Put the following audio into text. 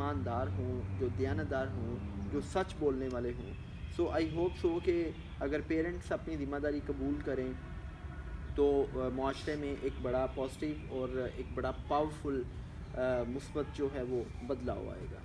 ईमानदार हों, जो दयानतदार हों, जो सच बोलने वाले हों। सो आई होप सो कि अगर पेरेंट्स अपनी ज़िम्मेदारी कबूल करें तो माशरे में एक बड़ा पॉजिटिव और एक बड़ा पावरफुल मुस्बत जो है वो बदलाव आएगा।